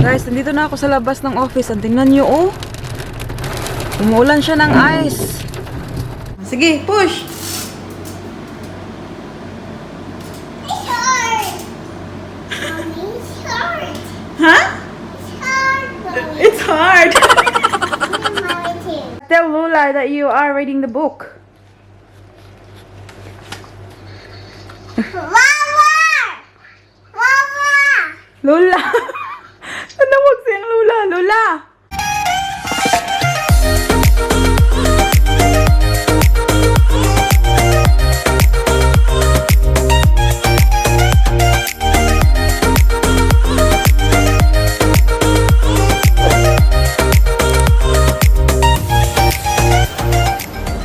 Guys, nandito na ako sa labas ng office. Ang tingnan nyo, oh. Umuulan siya ng ice. Sige, push! It's hard. Mommy, it's hard. Huh? It's hard, Mommy. It's hard. Mommy, too. Tell Lola that you are reading the book. Mama! Mama! Lola! Tanawag siyang Lola. Lola!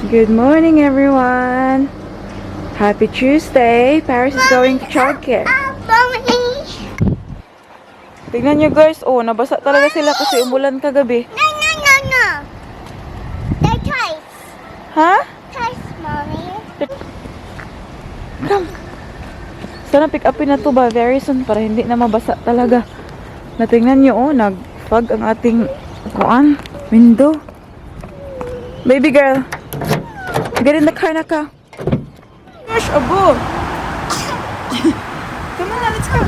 Good morning, everyone. Happy Tuesday. Paris is going to childcare. Mommy! Tingnan nyo guys, oh, nabasa talaga sila kasi umulan kagabi. No, no, no, no. They're toys. Ha? Toys, Mommy. Come. Sana pick upin na to ba very soon para hindi na mabasa talaga. Natingnan nyo, oh, nag-fog ang ating kuan, window. Baby girl, get in the car na ka. Gosh, abo. Come on, let's go.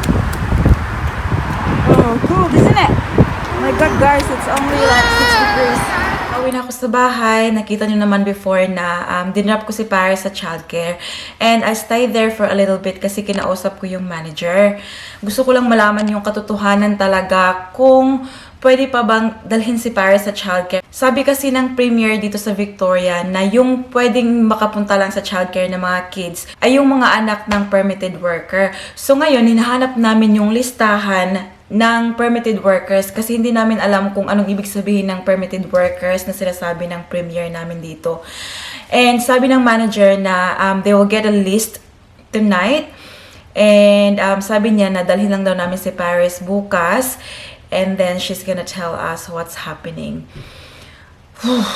Oh, cool, isn't it? Oh my God, guys, it's only like 6 degrees. Pauwi na ako sa bahay. Nakita nyo naman before na dinrop ko si Paris sa childcare. And I stayed there for a little bit kasi kinausap ko yung manager. Gusto ko lang malaman yung katotohanan talaga kung pwede pa bang dalhin si Paris sa childcare. Sabi kasi ng premier dito sa Victoria na yung pwedeng makapunta lang sa childcare ng mga kids ay yung mga anak ng permitted worker. So ngayon, hinahanap namin yung listahan ng permitted workers kasi hindi namin alam kung anong ibig sabihin ng permitted workers na sinasabi ng premier namin dito. And sabi ng manager na they will get a list tonight. And sabi niya na dalhin lang daw namin si Paris bukas. And then she's gonna tell us what's happening. Oh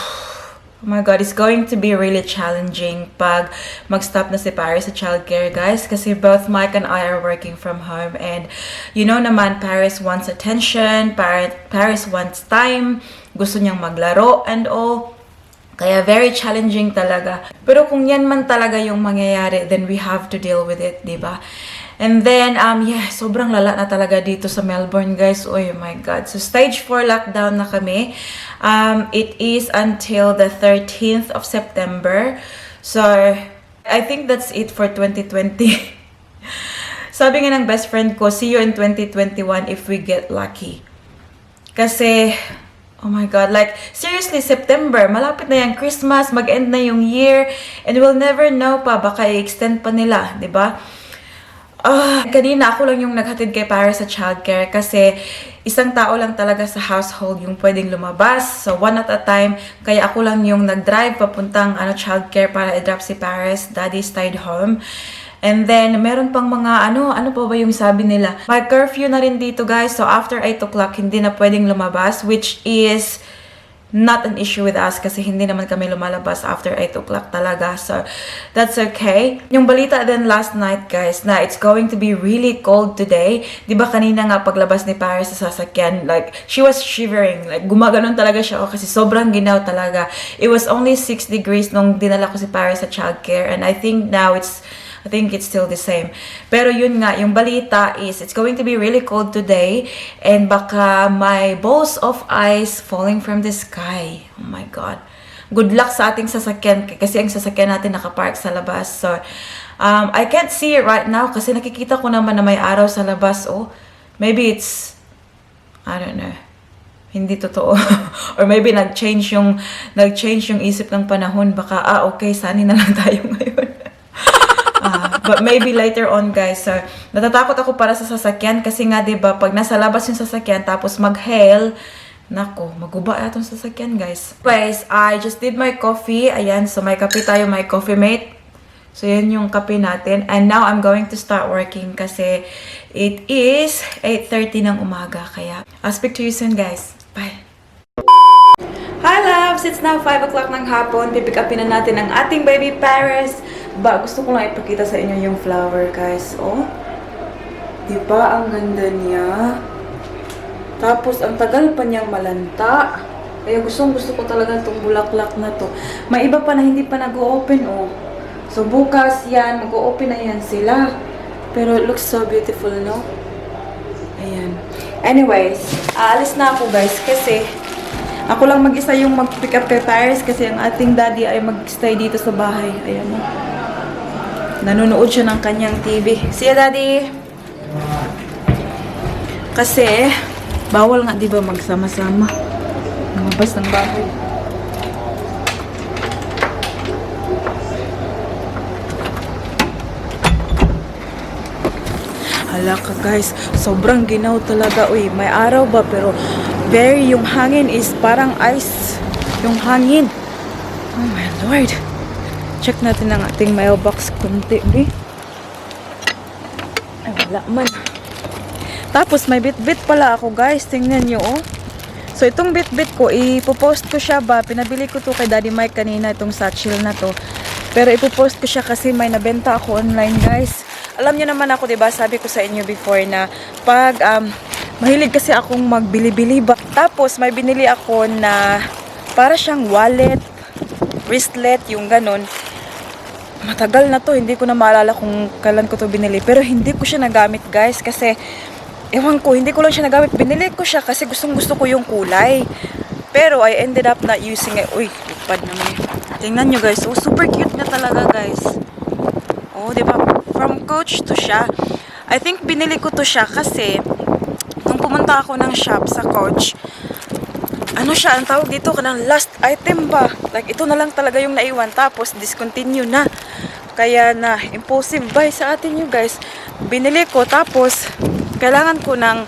my God, it's going to be really challenging pag mag-stop na si Paris sa childcare, guys. Kasi both Mike and I are working from home. And you know naman, Paris wants attention. Paris wants time. Gusto niyang maglaro and all. Kaya very challenging talaga. Pero kung yan man talaga yung mangyayari, then we have to deal with it, diba? And then, yeah, sobrang lala na talaga dito sa Melbourne, guys. Oh my God. So, stage 4 lockdown na kami. It is until the 13th of September. So, I think that's it for 2020. Sabi nga ng best friend ko, see you in 2021 if we get lucky. Kasi, oh my God, like, seriously, September, malapit na yung Christmas, mag-end na yung year, and we'll never know pa, baka i-extend pa nila, di ba? Kanina ako lang yung naghatid kay Paris sa childcare kasi isang tao lang talaga sa household yung pwedeng lumabas. So, one at a time. Kaya ako lang yung nag-drive papuntang childcare para i-drop si Paris. Daddy stayed home. And then, meron pang mga ano pa ba yung sabi nila? May curfew na rin dito, guys. So, after 8 o'clock, hindi na pwedeng lumabas, which is not an issue with us kasi hindi naman kami lumalabas after 8 o'clock talaga. So, that's okay. Yung balita din last night, guys, na it's going to be really cold today. Diba kanina nga paglabas ni Paris sa sasakyan, like, she was shivering. Like, gumaganon talaga siya kasi sobrang ginaw talaga. It was only 6 degrees nung dinala ko si Paris sa childcare. And I think now I think it's still the same. Pero yun nga, yung balita is it's going to be really cold today and baka may balls of ice falling from the sky. Oh my God. Good luck sa ating sasakyan kasi ang sasakyan natin nakapark sa labas. So, I can't see it right now kasi nakikita ko naman na may araw sa labas. Oh, maybe it's, I don't know, hindi totoo. Or maybe nag-change yung isip ng panahon. Baka, okay, sani na lang tayo ngayon. But maybe later on, guys. So, natatakot ako para sa sasakyan kasi nga, diba, pag nasa labas yung sasakyan tapos mag-hail, nako, maguba atong sasakyan, guys. Guys, I just did my coffee. Ayan, so may kape tayo, may coffee mate. So, yan yung kape natin. And now, I'm going to start working kasi it is 8:30 ng umaga. Kaya, I'll speak to you soon, guys. Bye! Hi, loves! It's now 5 o'clock ng hapon. Pipick upin na natin ang ating baby Paris. Gusto ko lang ipakita sa inyo yung flower, guys. Oh, diba ang ganda niya? Tapos, ang tagal pa niyang malanta. Kaya gusto ko talaga itong bulaklak na to. May iba pa na hindi pa nag-o-open, oh. So, bukas yan, mag-o-open na yan sila. Pero it looks so beautiful, no? Ayan. Anyways, aalis na ako, guys, kasi ako lang mag-isa yung mag-pick up kay Paris kasi ang ating daddy ay mag-stay dito sa bahay. Ayan, no? Nanonood siya ng kanyang TV. See ya, daddy! Kasi, bawal nga, di ba, magsama-sama. Lumabas ng bahay. Hala ka, guys. Sobrang ginaw talaga. Uy, may araw ba? Pero, yung hangin is parang ice. Yung hangin. Oh my Lord. Check natin ang ating mailbox kunti, be. Ay, wala man. Tapos, may bit-bit pala ako, guys. Tingnan nyo, oh. So, itong bit-bit ko, ipopost ko siya ba? Pinabili ko to kay Daddy Mike kanina, itong satchel na to. Pero, ipopost ko siya kasi may nabenta ako online, guys. Alam nyo naman ako, diba? Sabi ko sa inyo before na pag, mahilig kasi akong magbili-bili ba. Tapos, may binili ako na para siyang wallet, wristlet, yung ganon. Matagal na to, hindi ko na maalala kung kailan ko to binili. Pero hindi ko siya nagamit, guys, kasi ewan ko, hindi ko lang siya nagamit. Binili ko siya kasi gustong-gusto ko yung kulay. Pero I ended up not using it. Uy, lupad naman. Tingnan nyo, guys. Oh, super cute na talaga, guys. Oh, diba? From Coach to siya. I think binili ko to siya kasi nung pumunta ako ng shop sa Coach, ano siya, ang tawag dito, kanang last item ba? Like, ito na lang talaga yung naiwan. Tapos, discontinue na. Kaya na, impulsive buy sa atin you guys. Binili ko, tapos, kailangan ko ng,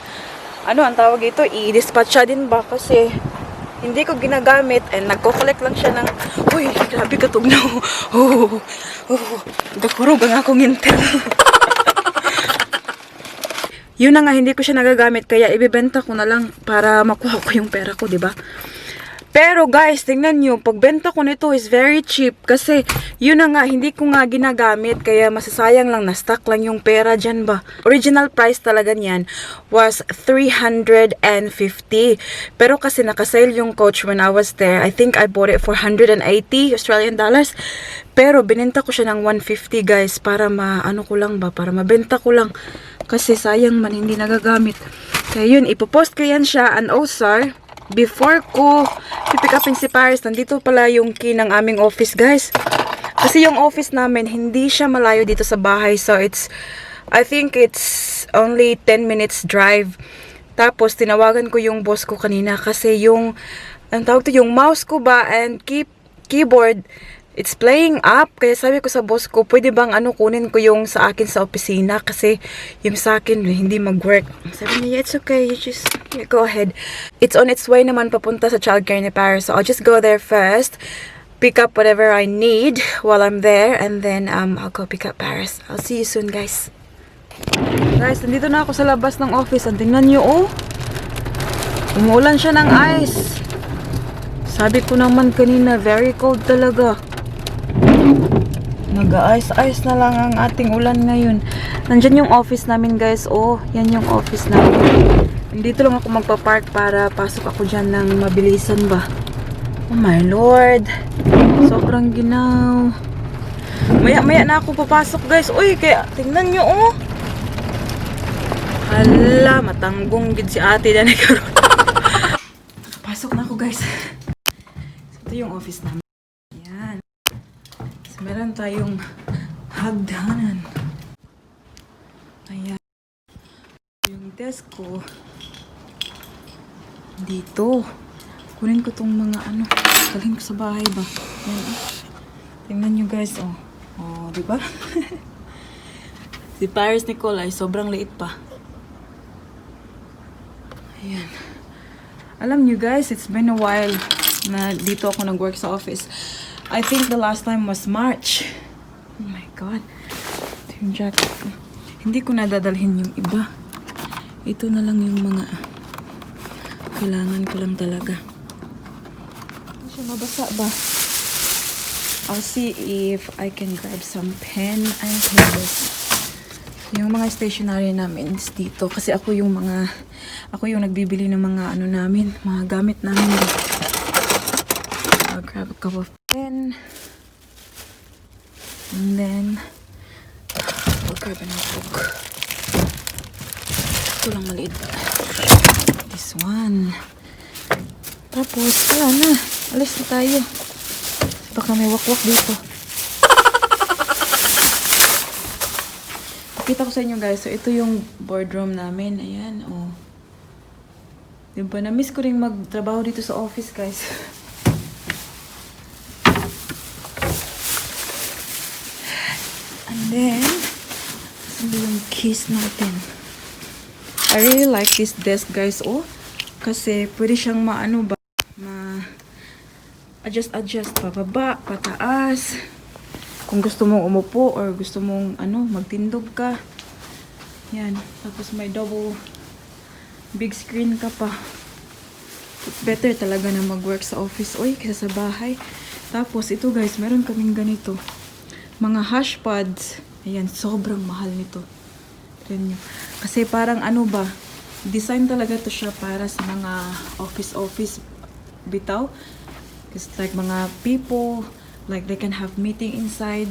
ano, ang tawag dito, i-dispatch siya din ba? Kasi, hindi ko ginagamit, and nagko-collect lang siya ng, uy, grabe katog na. Gakurog ang akong intel. Yun na nga, hindi ko siya nagagamit, kaya ibibenta ko na lang para makuha ko yung pera ko, diba? Pero guys, tingnan nyo, pagbenta ko nito is very cheap kasi yun na nga, hindi ko nga ginagamit, kaya masasayang lang, na-stuck lang yung pera dyan ba. Original price talaga niyan was 350. Pero kasi nakasale yung Coach when I was there. I think I bought it for 180 Australian dollars. Pero binenta ko siya ng 150 guys, para ano ko lang ba, para mabenta ko lang. Kasi sayang man, hindi nagagamit. Kaya yun, ipopost ko yan siya. And also, before ko pipick upin si Paris, nandito pala yung key ng aming office, guys. Kasi yung office namin, hindi siya malayo dito sa bahay. So, I think it's only 10 minutes drive. Tapos, tinawagan ko yung boss ko kanina kasi yung, ang tawag to, yung mouse ko ba and keyboard, it's playing up. Kaya sabi ko sa boss ko, pwede bang kunin ko yung sa akin sa opisina kasi yung sa akin hindi mag-work. Sabi niya, it's okay, you just go ahead. It's on its way naman papunta sa childcare ni Paris. So I'll just go there first, pick up whatever I need while I'm there, and then I'll go pick up Paris. I'll see you soon, guys. Guys, nandito na ako sa labas ng office. Ang tingnan nyo, oh. Umuulan siya ng ice. Sabi ko naman kanina, very cold talaga. Nag-ice-ice na lang ang ating ulan ngayon. Nandyan yung office namin, guys. Oh, yan yung office namin. Dito lang ako magpa-park para pasok ako dyan ng mabilisan ba. Oh my Lord. Sobrang ginaw. Maya-maya na ako papasok, guys. Uy, kaya tingnan nyo, oh. Hala, matanggong gid si ate dyan. Pasok na ako, guys. Ito yung office namin. Yan. So, meron tayong hagdanan. Ayan. Yung desk ko. Dito. Kunin ko tong mga dalhin ko sa bahay ba. Yan. Tingnan nyo guys, oh. Oh, diba? Si Paris Nicole ay sobrang liit pa. Ayan. Alam nyo guys, it's been a while na dito ako nag-work sa office. I think the last time was March. Oh my God. Ito yung jacket ko. Hindi ko nadadalhin yung iba. Ito na lang yung mga kailangan ko lang talaga. Hindi siya mabasa ba? I'll see if I can grab some pen and papers. Yung mga stationery namin is dito. Kasi ako yung mga ako yung nagbibili ng mga ano namin, mga gamit namin. I'll grab a cup of pen. And then, I'll grab a notebook. Ito lang maliit. This one. Tapos, wala na. Alis na tayo. Baka may wakwak dito. Pakita ko sa inyo guys. So, ito yung boardroom namin. Ayan, oh. Diba? Na-miss ko rin magtrabaho dito sa office, guys. And then, saan yung keys natin? I really like this desk, guys. Oh, kasi pwede siyang maano ba? Adjust, pababa, pataas. Kung gusto mong umupo or gusto mong magtindog ka. Yan. Tapos may double big screen ka pa. It's better talaga na mag-work sa office kaysa sa bahay. Tapos ito guys, meron kaming ganito. Mga hash pads. Ayan, sobrang mahal nito. Tignan nyo. Kasi parang design talaga to siya para sa mga office bitaw. It's like mga people, like they can have meeting inside.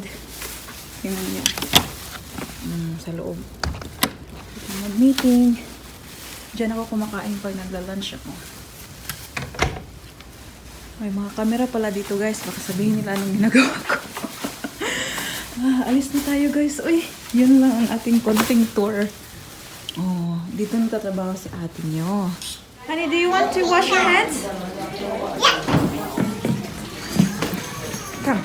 Tingnan niya. Sa loob. Mag-meeting. Diyan ako kumakain pag nagla-lunch ako. May mga camera pala dito guys. Baka sabihin nila anong ginagawa ko. Alis na tayo guys. Uy, yun lang ang ating konting tour. Oh, dito nagtatrabaho si ate nyo. Honey, do you want to wash your hands? Yeah. Come.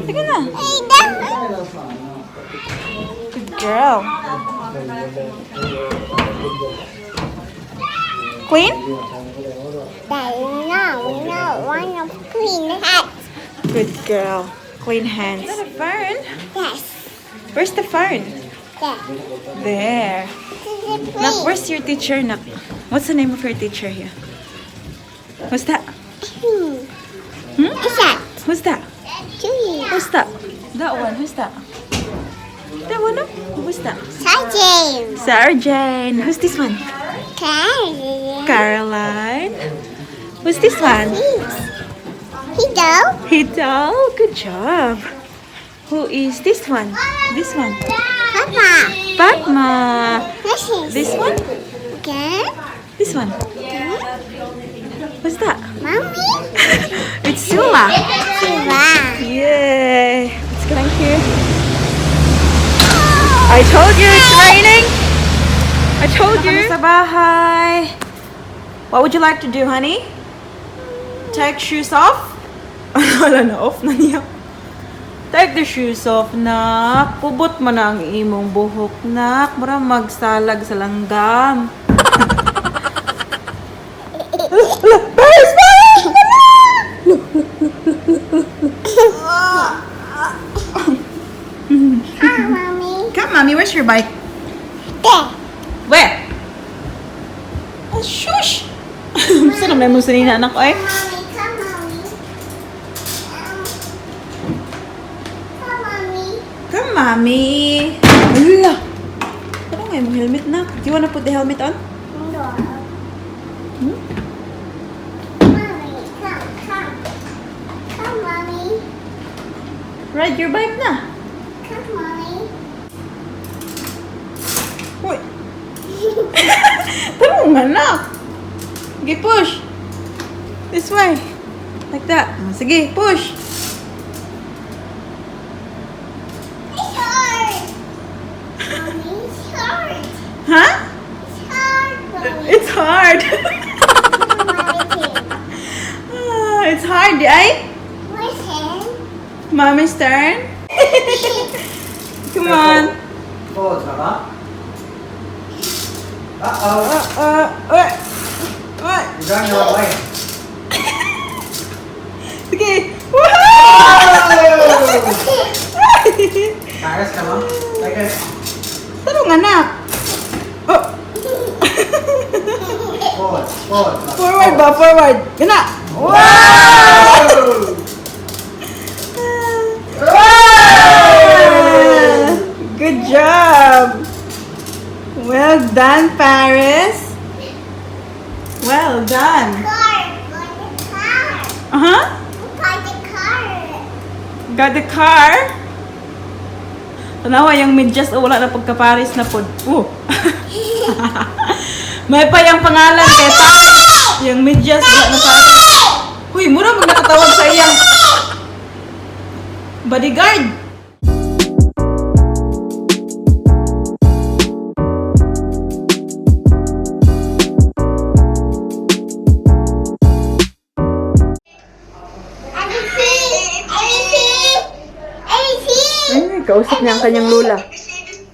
Sige na. Good girl. Clean? No, one of clean hats. Good girl. Clean hands. Is that a phone? Yes. Where's the phone? There. There. This is Nak, where's your teacher, Nak? What's the name of your teacher here? What's that? What's that? Who's that? Julia. Who's that? That one. Who's that? That one? No? Who's that? Sergeant. Sarah Jane. Who's this one? Caroline. Caroline. Who's this one? Hito. Hito. Good job. Who is this one? This one. Papa. Fatma. This one? Okay. This one. What's that? Mommy. It's Sula. Siva. Yay. Let's go down here. I told you it's raining. I told you. Sa bahay. What would you like to do, honey? Take shoes off? Wala na, off na niya. Take the shoes off, nak. Pubot mo na ang imong buhok, nak. Para magsalag sa langgam. Paris! Come, Mommy. Come, Mommy. Where's your bike? There. Where? Oh, shush! Saan naman mo sanina, anak ko eh? Mommy, come, Mommy. Come, Mommy. Come, Mommy. Wala. Ano nga yung helmet na? Do you wanna put the helmet on? No. Hmm? Mommy, come. Come, Mommy. Ride your bike na. Come, Mommy. Uy. Tama nga na. Sige, push. This way. Like that. Sige, push. It's hard. Mommy, it's hard. Huh? It's hard, Mommy. It's hard. Mommy, It's hard, eh? where's him? Mommy's turn. Come on. Forward, Mama. What? You're going the wrong way. Sige. Paris, come on. Take it. Tanong anak. Oh. Forward, forward. Forward ba? Forward. Gana. Wow! Good job. Well done, Paris. Well done. Car. Got the car. Uh-huh. Got the car. Got the car. Tanawa, yung medyas o wala na pagka-Paris na pod. May pa yung pangalan kay Paris. Yung medyas wala na Paris. Huy, mura mag nakatawag sa iyang bodyguard. Ay, kausap niya ang kanyang Lula.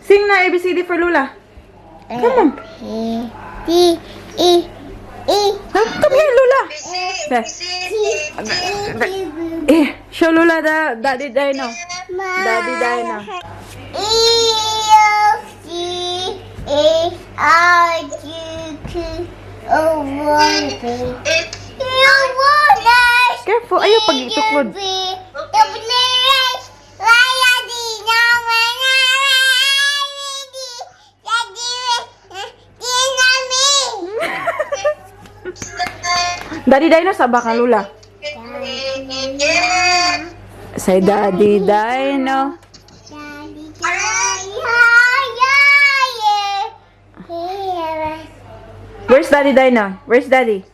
Sing na ABCD for Lula. Come on. Come here, Lula. Show Lula the Daddy Dino. Daddy Dino. Careful, ayaw pag ituklod. Daddy Dino sa baka Lula. Say Daddy Dino. Where's Daddy Dino? Where's Daddy?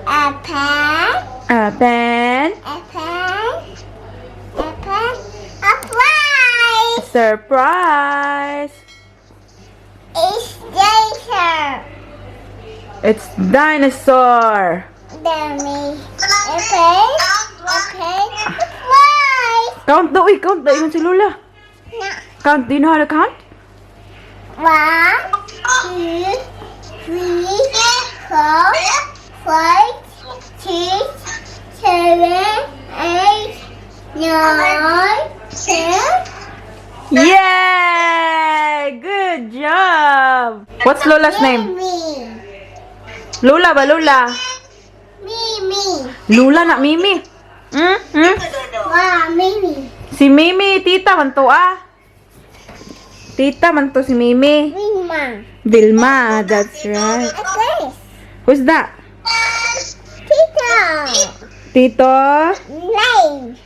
A pen. A pen. A pen. A pen. A prize. Surprise. It's later. It's dinosaur. Dummy. A pen. A pen. A prize. Count daw, count daw. Iwan si Lula. Count, do you know how to count? 1, 2, 3, 4, 5, 6, 7, 8, 9, 10. Yay! Good job! What's Lola's name? Mimi. Lula ba, Lula? Mimi. Lula na Mimi. Wow, Mimi. Si Mimi, tita man to Tita man to si Mimi. Mima. Vilma, that's right. A place. Who's that? Tito. Tito? Name.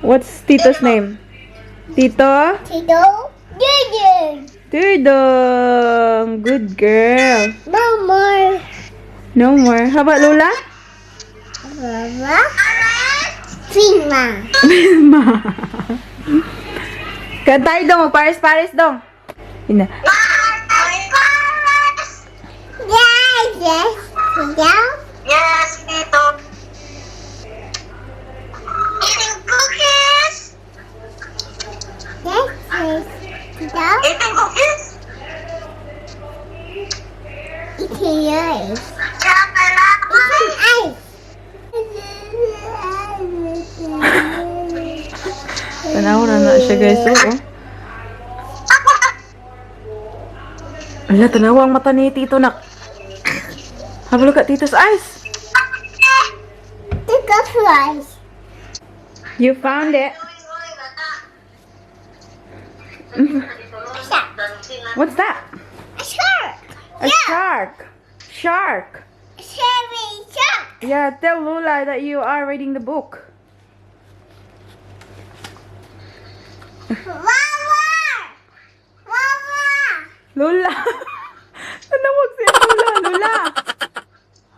What's Tito's name? Tito? Tito. Dudu. Tudong. Good girl. No more. No more. How about Lola? Mama. Mima. Vilma. Kantay dong. Paris dong. Ina. Yes, yes. Tito. Yes, Tito. Eating cookies. Yes, yes. Tito. Eating cookies. Eating ice. Chocolate. Eating ice. Tanaw na siya guys. Oh. Ala, tanaw ang mata ni Tito nak. Have a look at Tito's eyes. Tito fries. You found it. What's that? A shark. A shark. Shark. Cherry shark. Yeah, tell Lula that you are reading the book. Wawa. Wawa. Lula. Tanawag siya Lula. Lula.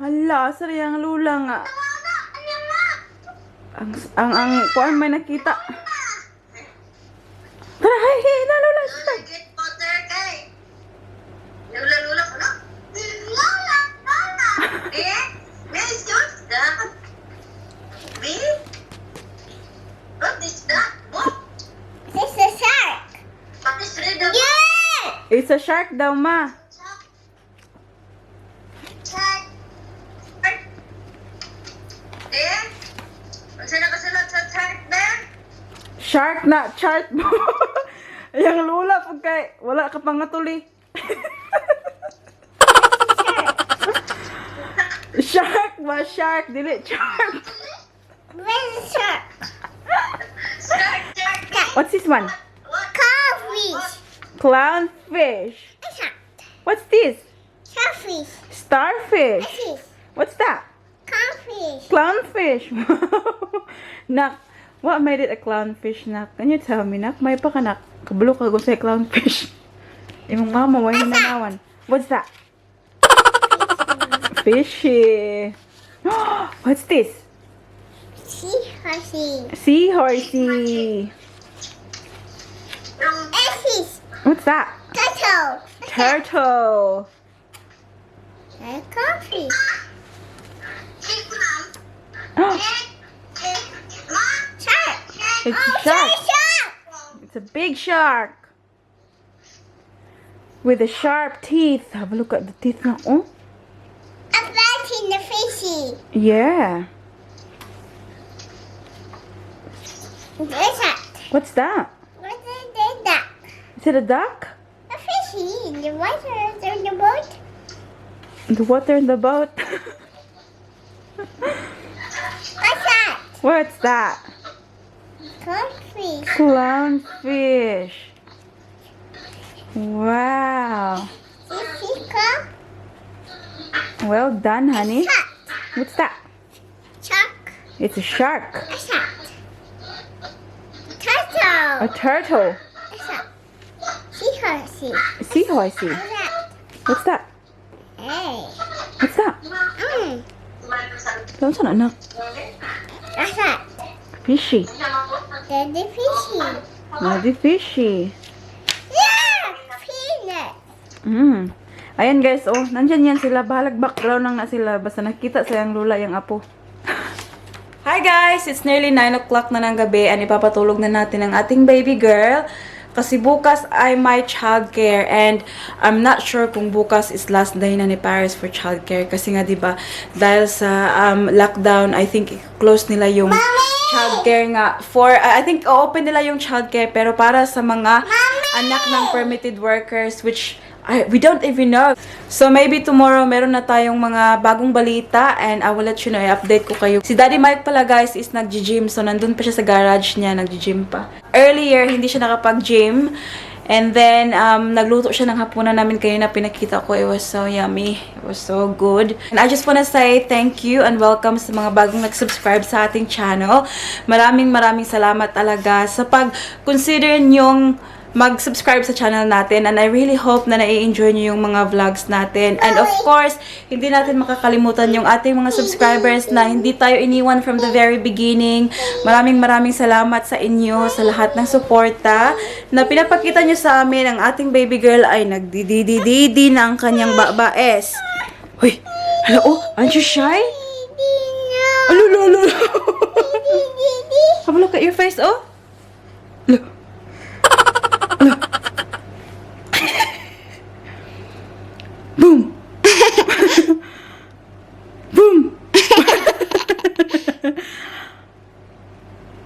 Hala, sorry ang Lula nga. Ang kuan may nakita. Tara, hey, na Lula. Get water kay. Lula, Lula, Lula. Lula, Lula. Miss Josta. Me? What is that? What? It's a shark. What is red? Yeah. It's a shark daw, ma. Check. Saan nakasunod sa chart, Ben? Shark na chart mo. Yang Lula pagka wala ka pang natuli. Shark ba? Shark, dili shark. Where's the shark? Chart. What's this one? What? Coffee. Clownfish. What's that? What's this? Starfish. Starfish. What's this? What's that? Clownfish. Clownfish. Nak, what made it a clownfish, Nak? Can you tell me, Nak? May pa ka, Nak? Kabalo ka kung sa'y clownfish. Imong mama, why nanawan? What's that? Fishy. What's this? Seahorse. Seahorsey. Fish. What's that? Turtle. Turtle. Coffee. Shark. It's a Oh, shark. shark. It's a big shark. With the sharp teeth. Have a look at the teeth now. Oh, A bat in the fishy. yeah. What's that? What's that? What is that? Is it a duck? A fishy in the water in the boat. The water in the boat. What's that? What's that? Coffee. Clownfish. Wow. Sika. Well done, honey. Shark. What's that? Shark. It's a shark. What's that? Turtle. A turtle. What's that? Seahorse. A seahorsey. What's that? What's that? Hey. What's that? Don't sound enough. What's that? Fishy. Daddy fishy. Muddy fishy. Yeah! Peanut. Ayan guys, oh, nandyan yan sila. Bahalag background lang na sila. Basta nakita sa yung lula, yung apo. Hi guys! It's nearly 9 o'clock na ng gabi and ipapatulog na natin ang ating baby girl. Kasi bukas ay my childcare and I'm not sure kung bukas is last day na ni Paris for childcare. Kasi nga diba, dahil sa lockdown, I think close nila yung childcare nga. I think open nila yung childcare pero para sa mga anak ng permitted workers which we don't even know. So, maybe tomorrow, meron na tayong mga bagong balita and I will let you know, i-update ko kayo. Si Daddy Mike pala, guys, is nag-gym. So, nandun pa siya sa garage niya, nag-gym pa. Earlier, hindi siya nakapag-gym. And then, nagluto siya ng hapunan namin kanina, pinakita ko. It was so yummy. It was so good. And I just wanna say thank you and welcome sa mga bagong nag-subscribe sa ating channel. Maraming salamat talaga sa pag-consider nyong mag-subscribe sa channel natin and I really hope na nai-enjoy nyo yung mga vlogs natin. And of course, hindi natin makakalimutan yung ating mga subscribers na hindi tayo iniwan from the very beginning. Maraming salamat sa inyo, sa lahat ng suporta na pinapakita nyo sa amin. Ang ating baby girl ay nagdididididi na ang kanyang babaes. Hoy! Hala, oh! Aren't you shy? Alo. Have a look at your face, oh! Look! Boom! Boom!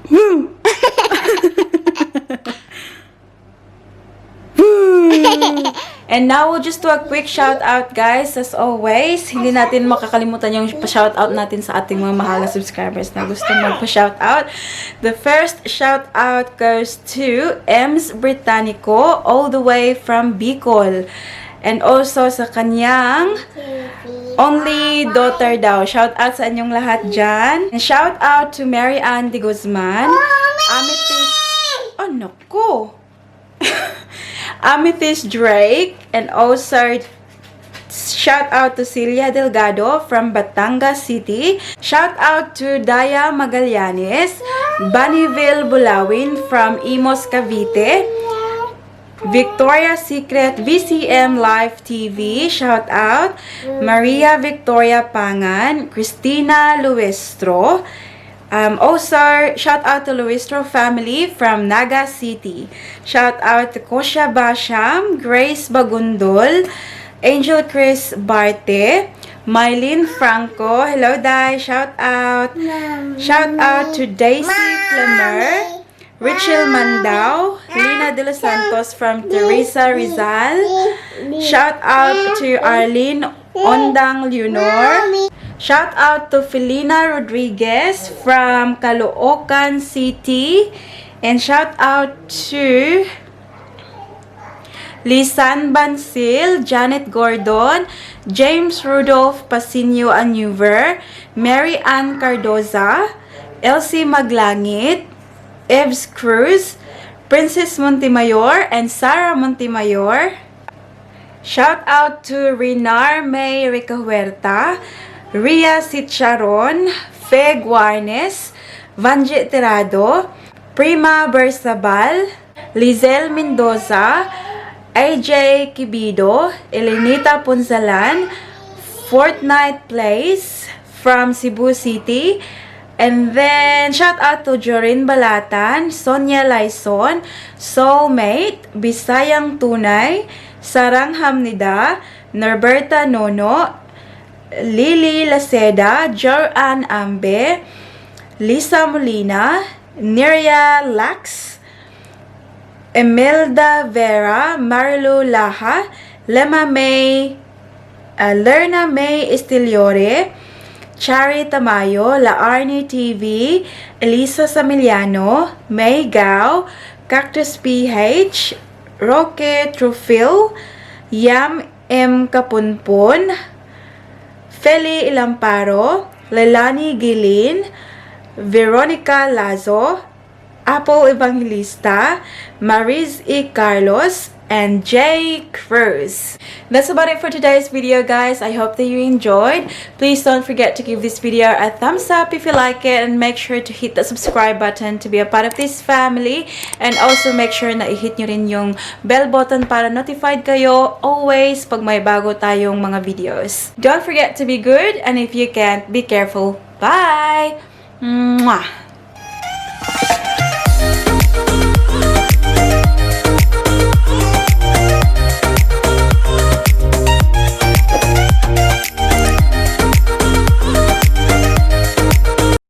Boom! Boom! And now we'll just do a quick shout out, guys. As always, hindi natin makakalimutan yung pa-shout out natin sa ating mga mahal na subscribers na gusto magpa-shout out. The first shout out goes to Ems Britannico all the way from Bicol. And also sa kanyang only daughter daw. Shout out sa inyong lahat dyan. And shout out to Mary Ann de Guzman. Amethyst. Oh, naku. Amethyst Drake. And also shout out to Celia Delgado from Batangas City. Shout out to Daya Magallanes. Bonneville Bulawin from Imos, Cavite. Victoria's Secret VCM Live TV, shout out. Maria Victoria Pangan, Christina Luestro. Also, shout out to Luestro family from Naga City. Shout out to Kosha Basham, Grace Bagundol, Angel Chris Barte, Mylene Franco. Hello, Dai. Shout out. Shout out to Daisy Flemer. Rachel Mandao, Lina De Los Santos from Teresa Rizal. Shout out to Arlene Ondang Leonor. Shout out to Felina Rodriguez from Caloocan City. And shout out to Lisan Bansil, Janet Gordon, James Rudolph Pasinio Anuver, Mary Ann Cardoza, Elsie Maglangit, Eves Cruz, Princess Montemayor, and Sarah Montemayor. Shout out to Renar May Ricahuerta, Ria Sitcharon, Fe Guarnes, Vanjit Tirado, Prima Bersabal, Lizelle Mendoza, AJ Kibido, Elenita Punzalan, Fortnite Place from Cebu City, and then shout out to Jorin Balatan, Sonia Laison, Soulmate, Bisayang Tunay, Sarang Hamnida, Norberta Nono, Lily Laceda, Joanne Ambe, Lisa Molina, Neria Lax, Emelda Vera, Marilu Laha, Lerna May Estiliore, Chari Tamayo, La Arnie TV, Elisa Samiliano, May Gao, Cactus PH, Roque Trufil, Yam M. Kapunpon, Feli Ilamparo, Lelani Gilin, Veronica Lazo, Apple Evangelista, Mariz E. Carlos, and J. Cruz. That's about it for today's video, guys. I hope that you enjoyed. Please don't forget to give this video a thumbs up if you like it, and make sure to hit the subscribe button to be a part of this family, and also make sure na i-hit nyo rin yung bell button para notified kayo always pag may bago tayong mga videos. Don't forget to be good, and if you can't, be careful. Bye! Mwah!